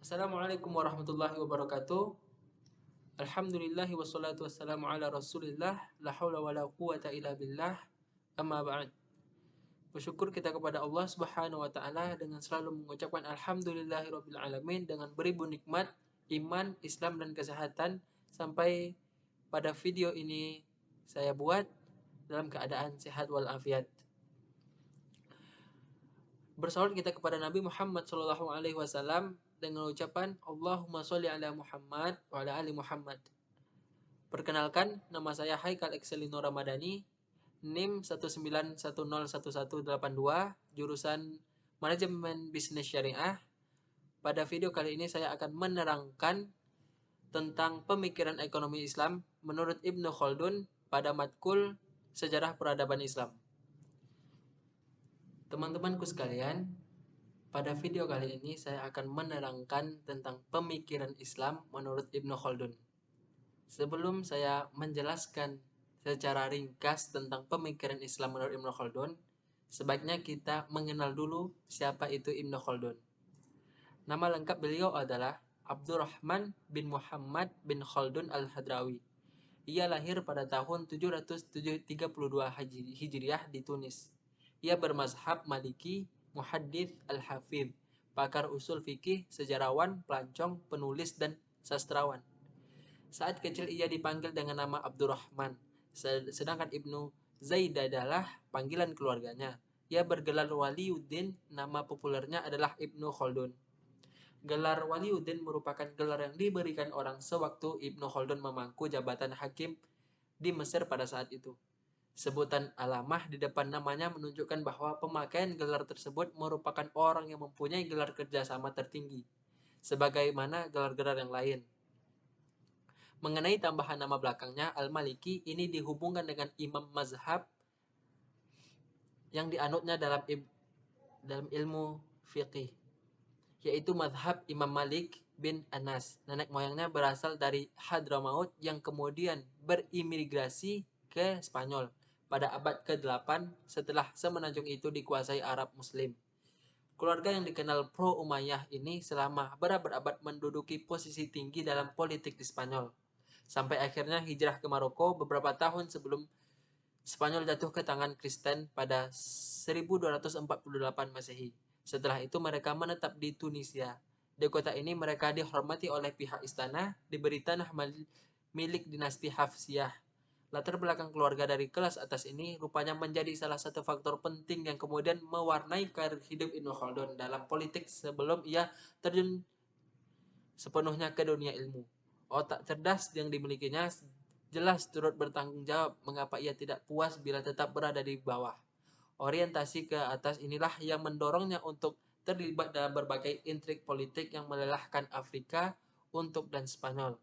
Assalamualaikum warahmatullahi wabarakatuh. Alhamdulillahi wassalatu wassalamu ala rasulillah. La hawla wa la quwata illa billah. Amma ba'd. Bersyukur kita kepada Allah subhanahu wa ta'ala dengan selalu mengucapkan alhamdulillahirabbil alamin, dengan beribu nikmat, iman, Islam, dan kesehatan. Sampai pada video ini saya buat dalam keadaan sehat walafiat. Bersalawat kita kepada Nabi Muhammad SAW dengan ucapan Allahumma sholli ala Muhammad wa ala ali Muhammad. Perkenalkan, nama saya Haikal Excelino Ramadhani, NIM 191011182, jurusan Manajemen Bisnis Syariah. Pada video kali ini saya akan menerangkan tentang pemikiran ekonomi Islam menurut Ibnu Khaldun pada matkul Sejarah Peradaban Islam. Teman-temanku sekalian, pada video kali ini saya akan menerangkan tentang pemikiran Islam menurut Ibnu Khaldun. Sebelum saya menjelaskan secara ringkas tentang pemikiran Islam menurut Ibnu Khaldun, sebaiknya kita mengenal dulu siapa itu Ibnu Khaldun. Nama lengkap beliau adalah Abdurrahman bin Muhammad bin Khaldun Al-Hadrawi. Ia lahir pada tahun 732 Hijriah di Tunis. Ia bermazhab Maliki, muhaddits, al-hafidh, pakar usul fikih, sejarawan, pelancong, penulis, dan sastrawan. Saat kecil ia dipanggil dengan nama Abdurrahman, sedangkan Ibnu Zaid adalah panggilan keluarganya. Ia bergelar Waliuddin, nama populernya adalah Ibnu Khaldun. Gelar Waliuddin merupakan gelar yang diberikan orang sewaktu Ibnu Khaldun memangku jabatan hakim di Mesir pada saat itu. Sebutan alamah di depan namanya menunjukkan bahwa pemakaian gelar tersebut merupakan orang yang mempunyai gelar kerjasama tertinggi, sebagaimana gelar-gelar yang lain. Mengenai tambahan nama belakangnya, Al-Maliki, ini dihubungkan dengan imam mazhab yang dianutnya dalam ilmu fiqih, yaitu mazhab Imam Malik bin Anas. Nenek moyangnya berasal dari Hadramaut yang kemudian berimigrasi ke Spanyol pada abad ke-8 setelah semenanjung itu dikuasai Arab Muslim. Keluarga yang dikenal pro Umayyah ini selama berabad-abad menduduki posisi tinggi dalam politik di Spanyol, sampai akhirnya hijrah ke Maroko beberapa tahun sebelum Spanyol jatuh ke tangan Kristen pada 1248 Masehi. Setelah itu mereka menetap di Tunisia. Di kota ini mereka dihormati oleh pihak istana, diberi tanah milik dinasti Hafsiyah. Latar belakang keluarga dari kelas atas ini rupanya menjadi salah satu faktor penting yang kemudian mewarnai karir hidup Ibnu Khaldun dalam politik sebelum ia terjun sepenuhnya ke dunia ilmu. Otak cerdas yang dimilikinya jelas turut bertanggung jawab mengapa ia tidak puas bila tetap berada di bawah. Orientasi ke atas inilah yang mendorongnya untuk terlibat dalam berbagai intrik politik yang melelahkan Afrika untuk dan Spanyol.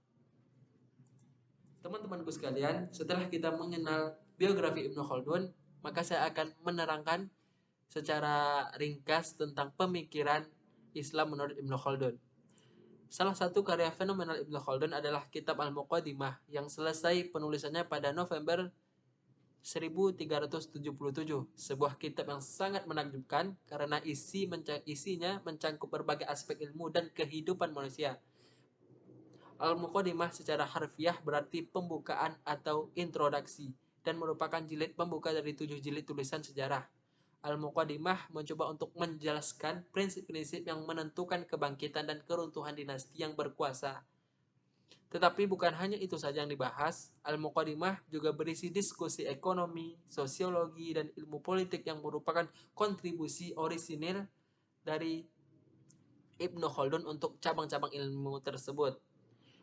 Teman-temanku sekalian, setelah kita mengenal biografi Ibnu Khaldun, maka saya akan menerangkan secara ringkas tentang pemikiran Islam menurut Ibnu Khaldun. Salah satu karya fenomenal Ibnu Khaldun adalah kitab Al-Muqaddimah yang selesai penulisannya pada November 1377, sebuah kitab yang sangat menakjubkan karena isinya mencangkup berbagai aspek ilmu dan kehidupan manusia. Al-Muqaddimah secara harfiah berarti pembukaan atau introduksi dan merupakan jilid pembuka dari 7 jilid tulisan sejarah. Al-Muqaddimah mencoba untuk menjelaskan prinsip-prinsip yang menentukan kebangkitan dan keruntuhan dinasti yang berkuasa. Tetapi bukan hanya itu saja yang dibahas, Al-Muqaddimah juga berisi diskusi ekonomi, sosiologi, dan ilmu politik yang merupakan kontribusi orisinil dari Ibnu Khaldun untuk cabang-cabang ilmu tersebut.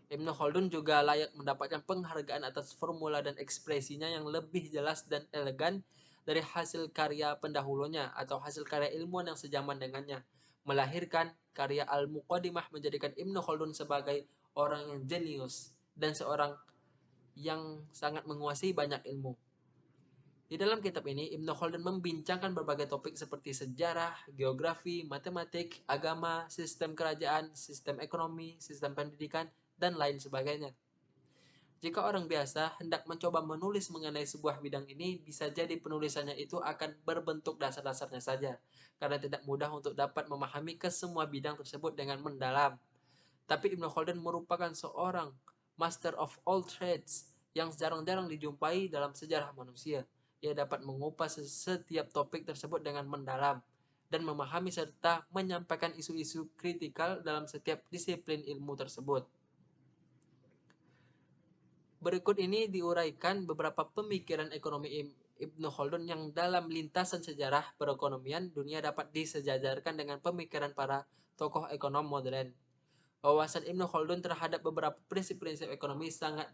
Ibnu Khaldun juga layak mendapatkan penghargaan atas formula dan ekspresinya yang lebih jelas dan elegan dari hasil karya pendahulunya atau hasil karya ilmuwan yang sejaman dengannya. Melahirkan karya Al-Muqaddimah menjadikan Ibnu Khaldun sebagai orang yang jenius dan seorang yang sangat menguasai banyak ilmu. Di dalam kitab ini, Ibnu Khaldun membincangkan berbagai topik seperti sejarah, geografi, matematik, agama, sistem kerajaan, sistem ekonomi, sistem pendidikan, dan lain sebagainya. Jika orang biasa hendak mencoba menulis mengenai sebuah bidang ini, bisa jadi penulisannya itu akan berbentuk dasar-dasarnya saja, karena tidak mudah untuk dapat memahami ke semua bidang tersebut dengan mendalam. Tapi Ibnu Khaldun merupakan seorang master of all trades yang jarang-jarang dijumpai dalam sejarah manusia. Ia dapat mengupas setiap topik tersebut dengan mendalam dan memahami serta menyampaikan isu-isu kritikal dalam setiap disiplin ilmu tersebut. Berikut ini diuraikan beberapa pemikiran ekonomi Ibnu Khaldun yang dalam lintasan sejarah perekonomian dunia dapat disejajarkan dengan pemikiran para tokoh ekonom modern. Wawasan Ibnu Khaldun terhadap beberapa prinsip-prinsip ekonomi sangat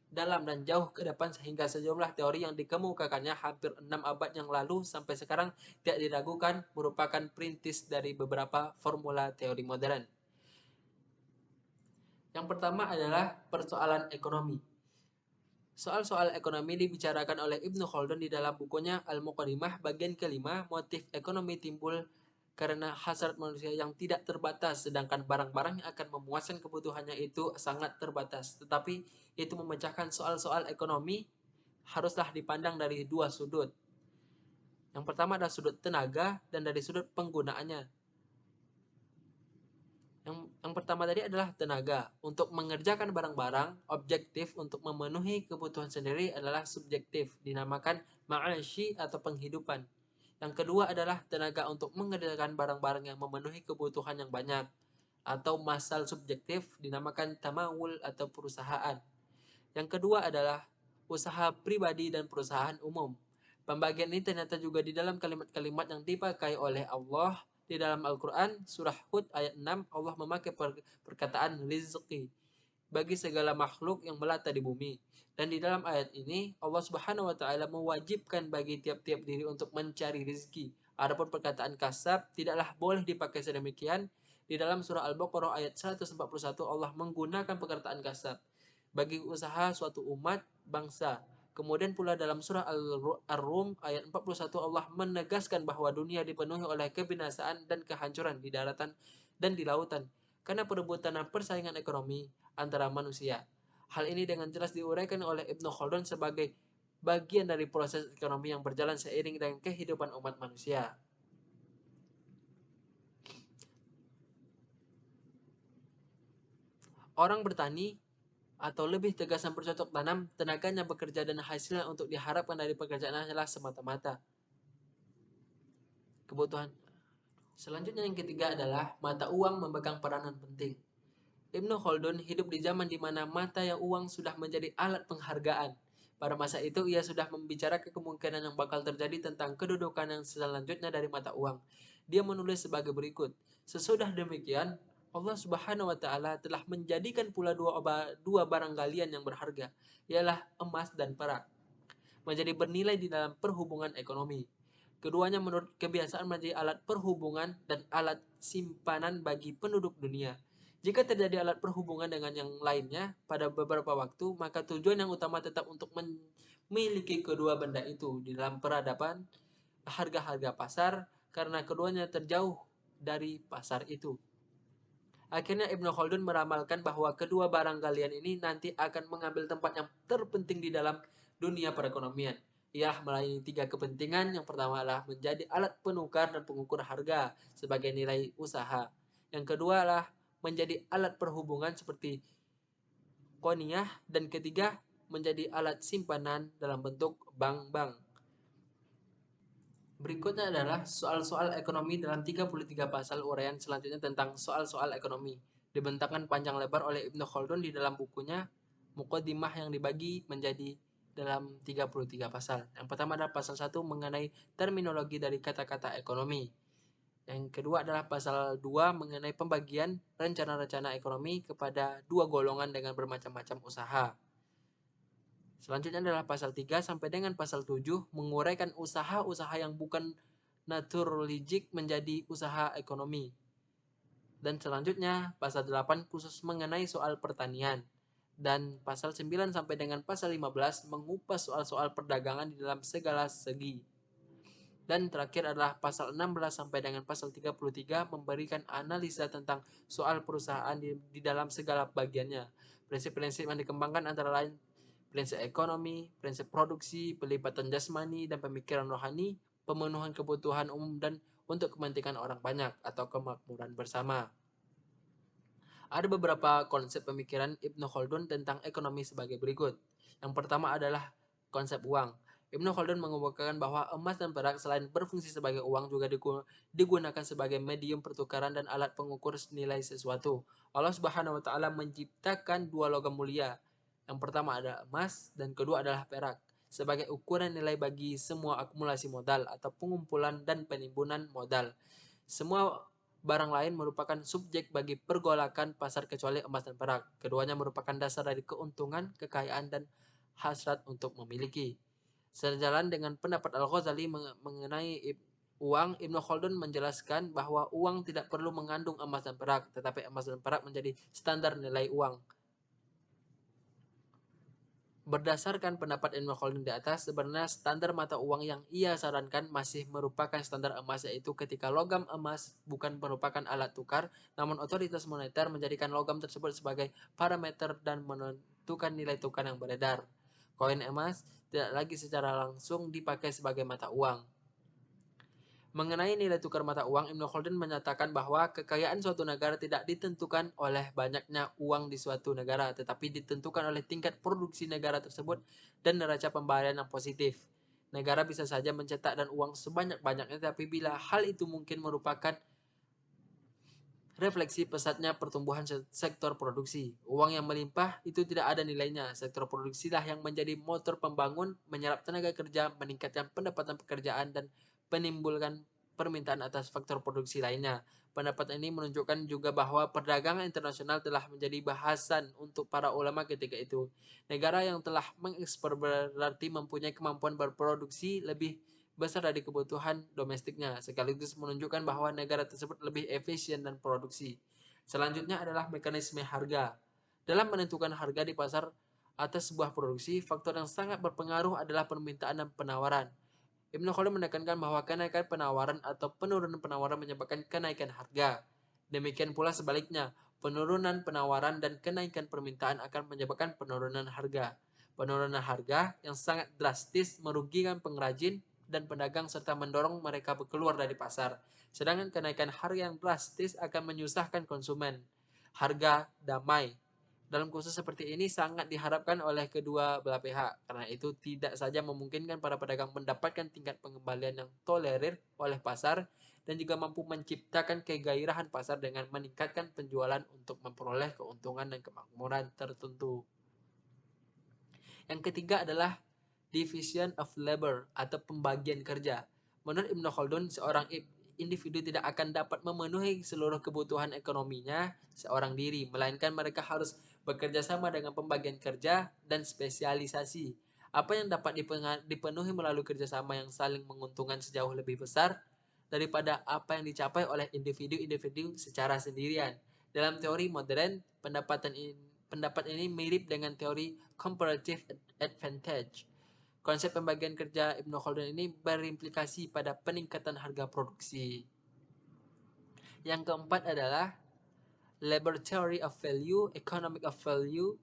dalam dan jauh ke depan sehingga sejumlah teori yang dikemukakannya hampir 6 abad yang lalu sampai sekarang tidak diragukan merupakan perintis dari beberapa formula teori modern. Yang pertama adalah persoalan ekonomi. Soal-soal ekonomi dibicarakan oleh Ibnu Khaldun di dalam bukunya Al-Muqaddimah bagian kelima. Motif ekonomi timbul karena hasrat manusia yang tidak terbatas, sedangkan barang-barang yang akan memuaskan kebutuhannya itu sangat terbatas. Tetapi itu memecahkan soal-soal ekonomi haruslah dipandang dari dua sudut. Yang pertama adalah sudut tenaga dan dari sudut penggunaannya. Yang pertama tadi adalah tenaga. Untuk mengerjakan barang-barang, objektif untuk memenuhi kebutuhan sendiri adalah subjektif, dinamakan ma'ashi atau penghidupan. Yang kedua adalah tenaga untuk mengerjakan barang-barang yang memenuhi kebutuhan yang banyak, atau masal subjektif, dinamakan tamawul atau perusahaan. Yang kedua adalah usaha pribadi dan perusahaan umum. Pembagian ini ternyata juga di dalam kalimat-kalimat yang dipakai oleh Allah di dalam Al-Quran, surah Hud ayat 6, Allah memakai perkataan rizqi bagi segala makhluk yang melata di bumi. Dan di dalam ayat ini, Allah Subhanahu wa Ta'ala mewajibkan bagi tiap-tiap diri untuk mencari rezeki. Adapun perkataan kasab tidaklah boleh dipakai sedemikian. Di dalam surah Al-Baqarah ayat 141, Allah menggunakan perkataan kasab bagi usaha suatu umat bangsa. Kemudian pula dalam surah Ar-Rum ayat 41 Allah menegaskan bahwa dunia dipenuhi oleh kebinasaan dan kehancuran di daratan dan di lautan karena perebutan dan persaingan ekonomi antara manusia. Hal ini dengan jelas diuraikan oleh Ibnu Khaldun sebagai bagian dari proses ekonomi yang berjalan seiring dengan kehidupan umat manusia. Orang bertani atau lebih tegasan bercocok tanam, tenaganya bekerja dan hasilnya untuk diharapkan dari pekerjaan adalah semata-mata kebutuhan. Selanjutnya yang ketiga adalah mata uang memegang peranan penting. Ibnu Khaldun hidup di zaman di mana mata yang uang sudah menjadi alat penghargaan. Pada masa itu ia sudah membicarakan kemungkinan yang bakal terjadi tentang kedudukan yang selanjutnya dari mata uang. Dia menulis sebagai berikut. Sesudah demikian, Allah Subhanahu wa Ta'ala telah menjadikan pula dua barang galian yang berharga, ialah emas dan perak, menjadi bernilai di dalam perhubungan ekonomi. Keduanya menurut kebiasaan menjadi alat perhubungan dan alat simpanan bagi penduduk dunia. Jika terjadi alat perhubungan dengan yang lainnya pada beberapa waktu, maka tujuan yang utama tetap untuk memiliki kedua benda itu di dalam peradaban harga-harga pasar karena keduanya terjauh dari pasar itu. Akhirnya Ibnu Khaldun meramalkan bahwa kedua barang galian ini nanti akan mengambil tempat yang terpenting di dalam dunia perekonomian. Ia melayani tiga kepentingan. Yang pertama adalah menjadi alat penukar dan pengukur harga sebagai nilai usaha. Yang kedua adalah menjadi alat perhubungan seperti koniyah. Dan ketiga menjadi alat simpanan dalam bentuk bank-bank. Berikutnya adalah soal-soal ekonomi dalam 33 pasal uraian selanjutnya tentang soal-soal ekonomi. Dibentangkan panjang lebar oleh Ibnu Khaldun di dalam bukunya Muqaddimah yang dibagi menjadi dalam 33 pasal. Yang pertama adalah pasal 1 mengenai terminologi dari kata-kata ekonomi. Yang kedua adalah pasal 2 mengenai pembagian rencana-rencana ekonomi kepada dua golongan dengan bermacam-macam usaha. Selanjutnya adalah pasal 3 sampai dengan pasal 7 menguraikan usaha-usaha yang bukan naturalistik menjadi usaha ekonomi. Dan selanjutnya pasal 8 khusus mengenai soal pertanian. Dan pasal 9 sampai dengan pasal 15 mengupas soal-soal perdagangan di dalam segala segi. Dan terakhir adalah pasal 16 sampai dengan pasal 33 memberikan analisa tentang soal perusahaan di dalam segala bagiannya. Prinsip-prinsip yang dikembangkan antara lain prinsip ekonomi, prinsip produksi, pelibatan jasmani dan pemikiran rohani, pemenuhan kebutuhan umum dan untuk kepentingan orang banyak atau kemakmuran bersama. Ada beberapa konsep pemikiran Ibnu Khaldun tentang ekonomi sebagai berikut. Yang pertama adalah konsep uang. Ibnu Khaldun mengemukakan bahwa emas dan perak selain berfungsi sebagai uang juga digunakan sebagai medium pertukaran dan alat pengukur nilai sesuatu. Allah Subhanahu wa taala menciptakan dua logam mulia. Yang pertama adalah emas dan kedua adalah perak sebagai ukuran nilai bagi semua akumulasi modal atau pengumpulan dan penimbunan modal. Semua barang lain merupakan subjek bagi pergolakan pasar kecuali emas dan perak. Keduanya merupakan dasar dari keuntungan, kekayaan, dan hasrat untuk memiliki. Sejalan dengan pendapat Al-Ghazali mengenai uang, Ibnu Khaldun menjelaskan bahwa uang tidak perlu mengandung emas dan perak, tetapi emas dan perak menjadi standar nilai uang. Berdasarkan pendapat Ibnu Khaldun di atas, sebenarnya standar mata uang yang ia sarankan masih merupakan standar emas, yaitu ketika logam emas bukan merupakan alat tukar, namun otoritas moneter menjadikan logam tersebut sebagai parameter dan menentukan nilai tukar yang beredar. Koin emas tidak lagi secara langsung dipakai sebagai mata uang. Mengenai nilai tukar mata uang, Ibnu Khaldun menyatakan bahwa kekayaan suatu negara tidak ditentukan oleh banyaknya uang di suatu negara, tetapi ditentukan oleh tingkat produksi negara tersebut dan neraca pembayaran yang positif. Negara bisa saja mencetak dan uang sebanyak-banyaknya, tapi bila hal itu mungkin merupakan refleksi pesatnya pertumbuhan sektor produksi. Uang yang melimpah itu tidak ada nilainya. Sektor produksilah yang menjadi motor pembangun, menyerap tenaga kerja, meningkatkan pendapatan pekerjaan, dan menimbulkan permintaan atas faktor produksi lainnya. Pendapat ini menunjukkan juga bahwa perdagangan internasional telah menjadi bahasan untuk para ulama ketika itu. Negara yang telah mengekspor berarti mempunyai kemampuan berproduksi lebih besar dari kebutuhan domestiknya, sekaligus menunjukkan bahwa negara tersebut lebih efisien dan produksi. Selanjutnya adalah mekanisme harga. Dalam menentukan harga di pasar atas sebuah produksi, faktor yang sangat berpengaruh adalah permintaan dan penawaran. Ibnu Khaldun menekankan bahwa kenaikan penawaran atau penurunan penawaran menyebabkan kenaikan harga. Demikian pula sebaliknya, penurunan penawaran dan kenaikan permintaan akan menyebabkan penurunan harga. Penurunan harga yang sangat drastis merugikan pengrajin dan pedagang serta mendorong mereka keluar dari pasar. Sedangkan kenaikan harga yang drastis akan menyusahkan konsumen. Harga damai dalam khusus seperti ini sangat diharapkan oleh kedua belah pihak. Karena itu tidak saja memungkinkan para pedagang mendapatkan tingkat pengembalian yang tolerir oleh pasar dan juga mampu menciptakan kegairahan pasar dengan meningkatkan penjualan untuk memperoleh keuntungan dan kemakmuran tertentu. Yang ketiga adalah division of labor atau pembagian kerja. Menurut Ibnu Khaldun, seorang individu tidak akan dapat memenuhi seluruh kebutuhan ekonominya seorang diri, melainkan mereka harus bekerja sama dengan pembagian kerja dan spesialisasi. Apa yang dapat dipenuhi melalui kerjasama yang saling menguntungkan sejauh lebih besar daripada apa yang dicapai oleh individu-individu secara sendirian. Dalam teori modern, pendapat ini mirip dengan teori comparative advantage. Konsep pembagian kerja Ibnu Khaldun ini berimplikasi pada peningkatan harga produksi. Yang keempat adalah labor theory of value, economic of value,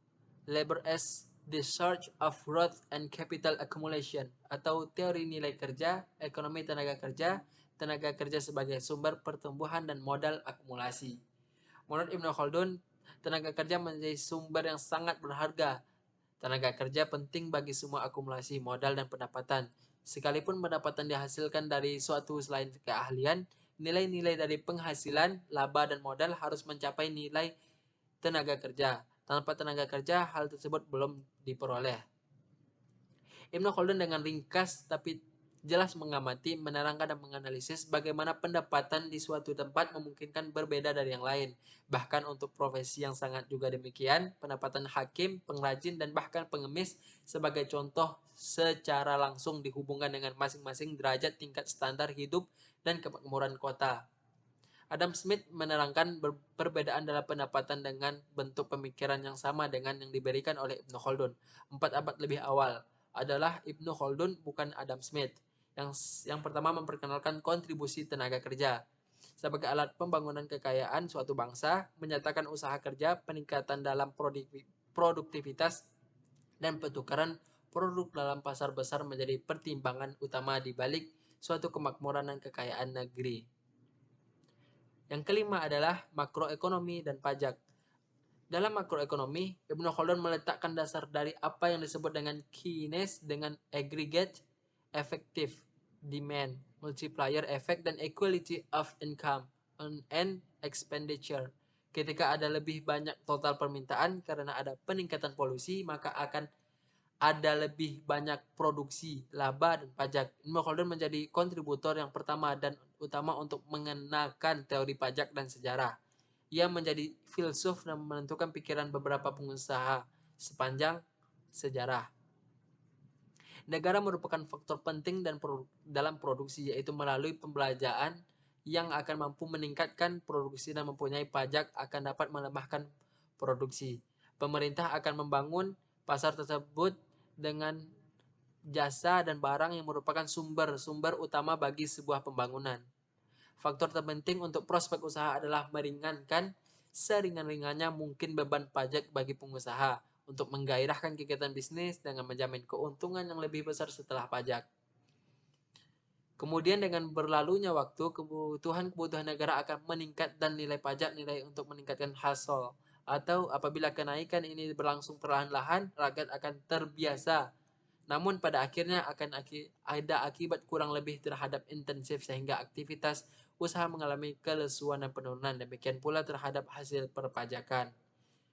labor as the source of growth and capital accumulation, atau teori nilai kerja, ekonomi tenaga kerja sebagai sumber pertumbuhan dan modal akumulasi. Menurut Ibnu Khaldun, tenaga kerja menjadi sumber yang sangat berharga. Tenaga kerja penting bagi semua akumulasi modal dan pendapatan. Sekalipun pendapatan dihasilkan dari suatu selain keahlian, nilai-nilai dari penghasilan, laba, dan modal harus mencapai nilai tenaga kerja. Tanpa tenaga kerja, hal tersebut belum diperoleh. Ibnu Khaldun dengan ringkas tapi jelas mengamati, menerangkan dan menganalisis bagaimana pendapatan di suatu tempat memungkinkan berbeda dari yang lain. Bahkan untuk profesi yang sangat juga demikian, pendapatan hakim, pengrajin, dan bahkan pengemis sebagai contoh secara langsung dihubungkan dengan masing-masing derajat tingkat standar hidup dan kemakmuran kota. Adam Smith menerangkan perbedaan dalam pendapatan dengan bentuk pemikiran yang sama dengan yang diberikan oleh Ibnu Khaldun 4 abad lebih awal. Adalah Ibnu Khaldun, bukan Adam Smith. Yang pertama memperkenalkan kontribusi tenaga kerja sebagai alat pembangunan kekayaan suatu bangsa, menyatakan usaha kerja, peningkatan dalam produktivitas, dan pertukaran produk dalam pasar besar menjadi pertimbangan utama di balik suatu kemakmuran dan kekayaan negeri. Yang kelima adalah makroekonomi dan pajak. Dalam makroekonomi, Ibnu Khaldun meletakkan dasar dari apa yang disebut dengan Keynes dengan aggregate, effective, demand, multiplier effect, dan equality of income and expenditure. Ketika ada lebih banyak total permintaan karena ada peningkatan polusi, maka akan ada lebih banyak produksi, laba, dan pajak. Ibnu Khaldun menjadi kontributor yang pertama dan utama untuk mengenakan teori pajak dan sejarah. Ia menjadi filsuf dan menentukan pikiran beberapa pengusaha sepanjang sejarah. Negara merupakan faktor penting dalam produksi, yaitu melalui pembelanjaan yang akan mampu meningkatkan produksi dan mempunyai pajak akan dapat melemahkan produksi. Pemerintah akan membangun pasar tersebut dengan jasa dan barang yang merupakan sumber utama bagi sebuah pembangunan. Faktor terpenting untuk prospek usaha adalah meringankan seringan-ringannya mungkin beban pajak bagi pengusaha untuk menggairahkan kegiatan bisnis dengan menjamin keuntungan yang lebih besar setelah pajak. Kemudian dengan berlalunya waktu, kebutuhan negara akan meningkat dan nilai pajak nilai untuk meningkatkan hasil. Atau apabila kenaikan ini berlangsung perlahan-lahan, rakyat akan terbiasa. Namun pada akhirnya akan ada akibat kurang lebih terhadap intensif sehingga aktivitas usaha mengalami kelesuan dan penurunan. Demikian pula terhadap hasil perpajakan.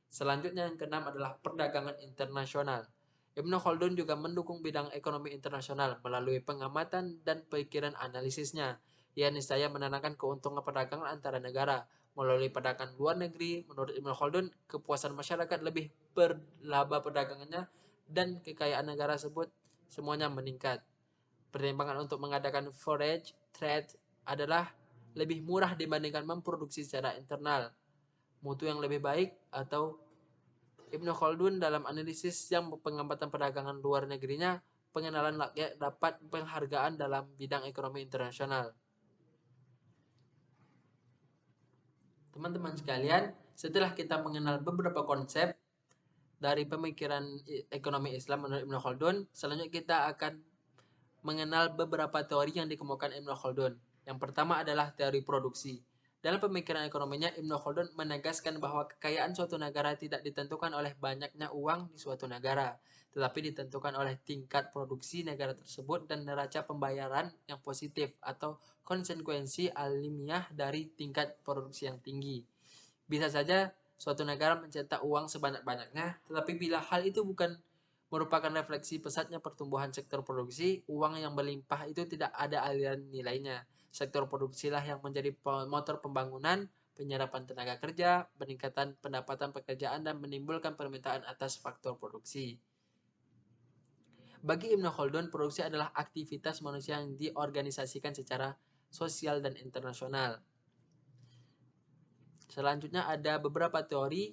Selanjutnya yang keenam adalah perdagangan internasional. Ibnu Khaldun juga mendukung bidang ekonomi internasional melalui pengamatan dan pikiran analisisnya. Ia niscaya menanamkan keuntungan perdagangan antara negara. Melalui perdagangan luar negeri, menurut Ibnu Khaldun, kepuasan masyarakat lebih berlaba perdagangannya dan kekayaan negara tersebut semuanya meningkat. Pertimbangan untuk mengadakan foreign trade adalah lebih murah dibandingkan memproduksi secara internal. Mutu yang lebih baik atau Ibnu Khaldun dalam analisis yang pengamatan perdagangan luar negerinya, pengenalan rakyat dapat penghargaan dalam bidang ekonomi internasional. Teman-teman sekalian, setelah kita mengenal beberapa konsep dari pemikiran ekonomi Islam menurut Ibnu Khaldun, selanjutnya kita akan mengenal beberapa teori yang dikemukakan Ibnu Khaldun. Yang pertama adalah teori produksi. Dalam pemikiran ekonominya, Ibnu Khaldun menegaskan bahwa kekayaan suatu negara tidak ditentukan oleh banyaknya uang di suatu negara, tetapi ditentukan oleh tingkat produksi negara tersebut dan neraca pembayaran yang positif atau konsekuensi alamiah dari tingkat produksi yang tinggi. Bisa saja suatu negara mencetak uang sebanyak-banyaknya, tetapi bila hal itu bukan merupakan refleksi pesatnya pertumbuhan sektor produksi, uang yang berlimpah itu tidak ada aliran nilainya. Sektor produksilah yang menjadi motor pembangunan, penyerapan tenaga kerja, peningkatan pendapatan pekerjaan, dan menimbulkan permintaan atas faktor produksi. Bagi Ibnu Khaldun, produksi adalah aktivitas manusia yang diorganisasikan secara sosial dan internasional. Selanjutnya ada beberapa teori.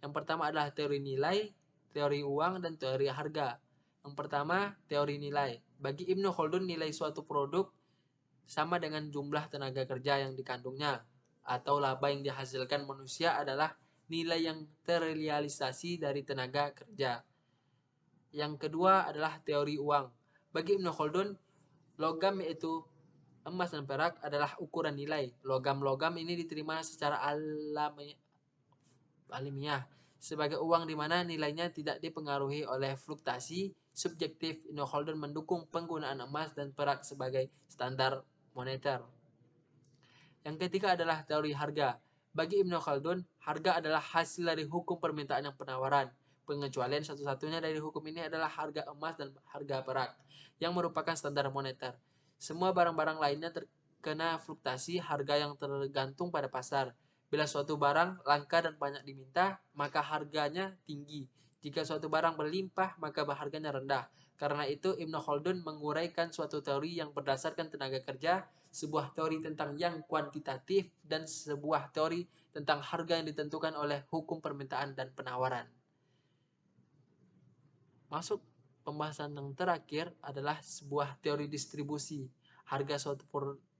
Yang pertama adalah teori nilai, teori uang, dan teori harga. Yang pertama, teori nilai. Bagi Ibnu Khaldun, nilai suatu produk sama dengan jumlah tenaga kerja yang dikandungnya, atau laba yang dihasilkan manusia adalah nilai yang terrealisasi dari tenaga kerja. Yang kedua adalah teori uang. Bagi Ibnu Khaldun, logam yaitu emas dan perak adalah ukuran nilai. Logam-logam ini diterima secara alamiah sebagai uang di mana nilainya tidak dipengaruhi oleh fluktuasi subjektif. Ibnu Khaldun mendukung penggunaan emas dan perak sebagai standar moneter. Yang ketiga adalah teori harga. Bagi Ibnu Khaldun, harga adalah hasil dari hukum permintaan dan penawaran. Pengecualian satu-satunya dari hukum ini adalah harga emas dan harga perak, yang merupakan standar moneter. Semua barang-barang lainnya terkena fluktuasi harga yang tergantung pada pasar. Bila suatu barang langka dan banyak diminta, maka harganya tinggi. Jika suatu barang berlimpah, maka harganya rendah. Karena itu, Ibnu Khaldun menguraikan suatu teori yang berdasarkan tenaga kerja, sebuah teori tentang yang kuantitatif, dan sebuah teori tentang harga yang ditentukan oleh hukum permintaan dan penawaran. Masuk pembahasan yang terakhir adalah sebuah teori distribusi. Harga suatu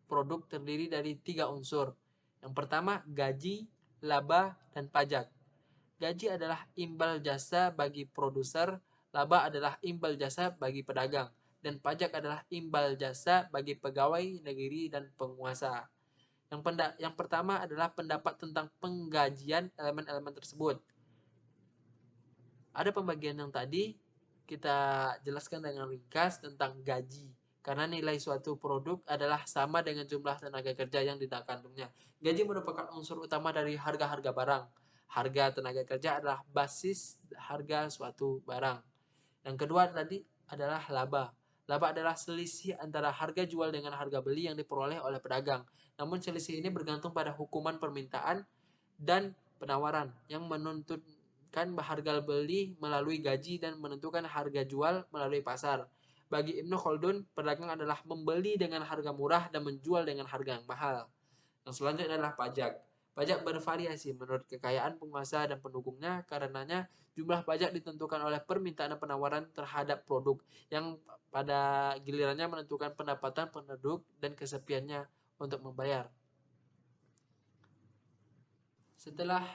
produk terdiri dari 3 unsur. Yang pertama, gaji, laba, dan pajak. Gaji adalah imbal jasa bagi produser, laba adalah imbal jasa bagi pedagang, dan pajak adalah imbal jasa bagi pegawai negeri dan penguasa. Yang pertama adalah pendapat tentang penggajian elemen-elemen tersebut. Ada pembagian yang tadi kita jelaskan dengan ringkas tentang gaji. Karena nilai suatu produk adalah sama dengan jumlah tenaga kerja yang dikandungnya. Gaji merupakan unsur utama dari harga-harga barang. Harga tenaga kerja adalah basis harga suatu barang. Yang kedua tadi adalah laba. Laba adalah selisih antara harga jual dengan harga beli yang diperoleh oleh pedagang. Namun selisih ini bergantung pada hukuman permintaan dan penawaran yang menentukan harga beli melalui gaji dan menentukan harga jual melalui pasar. Bagi Ibnu Khaldun, pedagang adalah membeli dengan harga murah dan menjual dengan harga yang mahal. Yang selanjutnya adalah pajak. Pajak bervariasi menurut kekayaan penguasa dan pendukungnya, karenanya jumlah pajak ditentukan oleh permintaan dan penawaran terhadap produk yang pada gilirannya menentukan pendapatan penduduk dan kesepiannya untuk membayar. Setelah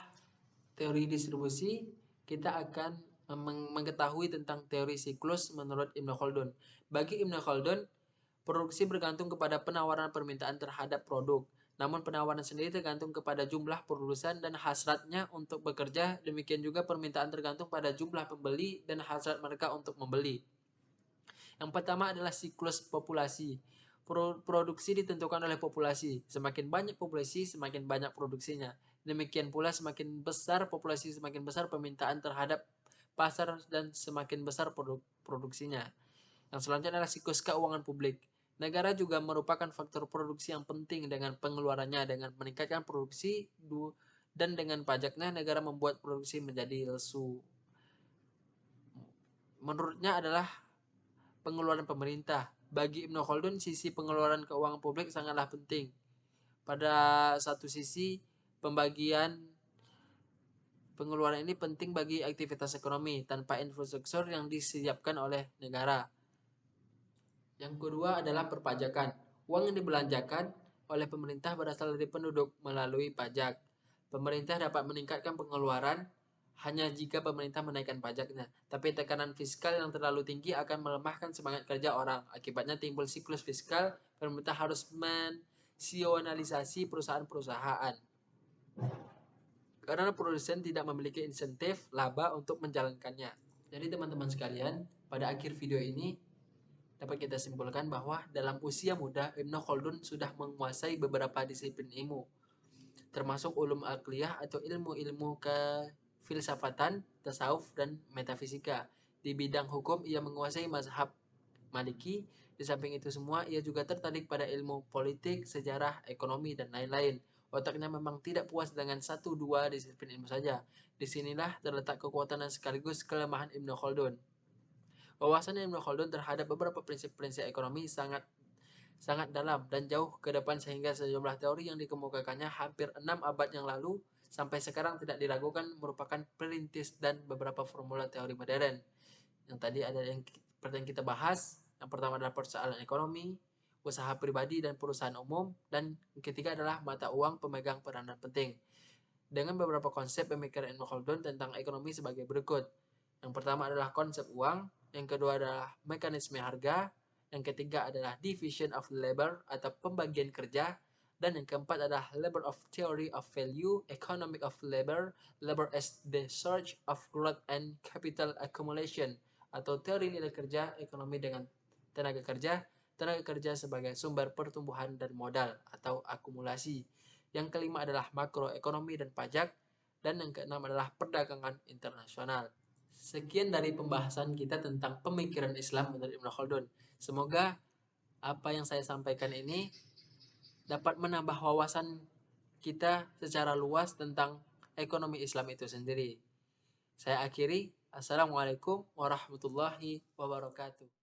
teori distribusi, kita akan mengetahui tentang teori siklus menurut Ibnu Khaldun. Bagi Ibnu Khaldun, produksi bergantung kepada penawaran permintaan terhadap produk. Namun penawaran sendiri tergantung kepada jumlah produsen dan hasratnya untuk bekerja. Demikian juga permintaan tergantung pada jumlah pembeli dan hasrat mereka untuk membeli. Yang pertama adalah siklus populasi. Produksi ditentukan oleh populasi. Semakin banyak populasi, semakin banyak produksinya. Demikian pula semakin besar populasi, semakin besar permintaan terhadap pasar dan semakin besar produksinya. Yang selanjutnya adalah siklus keuangan publik. Negara juga merupakan faktor produksi yang penting dengan pengeluarannya. Dengan meningkatkan produksi dan dengan pajaknya, negara membuat produksi menjadi lesu. Menurutnya adalah pengeluaran pemerintah. Bagi Ibnu Khaldun, sisi pengeluaran keuangan publik sangatlah penting. Pada satu sisi, pembagian pengeluaran ini penting bagi aktivitas ekonomi tanpa infrastruktur yang disiapkan oleh negara. Yang kedua adalah perpajakan. Uang yang dibelanjakan oleh pemerintah berasal dari penduduk melalui pajak. Pemerintah dapat meningkatkan pengeluaran hanya jika pemerintah menaikkan pajaknya. Tapi tekanan fiskal yang terlalu tinggi akan melemahkan semangat kerja orang. Akibatnya timbul siklus fiskal, pemerintah harus mensionalisasi perusahaan-perusahaan. Karena produsen tidak memiliki insentif laba untuk menjalankannya. Jadi teman-teman sekalian, pada akhir video ini dapat kita simpulkan bahwa dalam usia muda, Ibnu Khaldun sudah menguasai beberapa disiplin ilmu, termasuk ulum aqliyah atau ilmu-ilmu kefilsafatan, tasawuf, dan metafisika. Di bidang hukum, ia menguasai mazhab Maliki. Di samping itu semua, ia juga tertarik pada ilmu politik, sejarah, ekonomi, dan lain-lain. Otaknya memang tidak puas dengan satu dua disiplin ilmu saja. Disinilah terletak kekuatan dan sekaligus kelemahan Ibnu Khaldun. Wawasan Ibnu Khaldun terhadap beberapa prinsip-prinsip ekonomi sangat dalam dan jauh ke depan sehingga sejumlah teori yang dikemukakannya hampir 6 abad yang lalu sampai sekarang tidak diragukan merupakan perintis dan beberapa formula teori modern. Yang tadi ada yang kita bahas, yang pertama adalah persoalan ekonomi, usaha pribadi dan perusahaan umum, dan yang ketiga adalah mata uang pemegang peranan penting. Dengan beberapa konsep pemikiran Ibnu Khaldun tentang ekonomi sebagai berikut. Yang pertama adalah konsep uang, yang kedua adalah mekanisme harga, yang ketiga adalah division of labor atau pembagian kerja, dan yang keempat adalah labor of theory of value, economic of labor, labor as the source of growth and capital accumulation, atau teori nilai kerja, ekonomi dengan tenaga kerja sebagai sumber pertumbuhan dan modal atau akumulasi. Yang kelima adalah makroekonomi dan pajak, dan yang keenam adalah perdagangan internasional. Sekian dari pembahasan kita tentang pemikiran Islam menurut Ibnu Khaldun. Semoga apa yang saya sampaikan ini dapat menambah wawasan kita secara luas tentang ekonomi Islam itu sendiri. Saya akhiri. Assalamualaikum warahmatullahi wabarakatuh.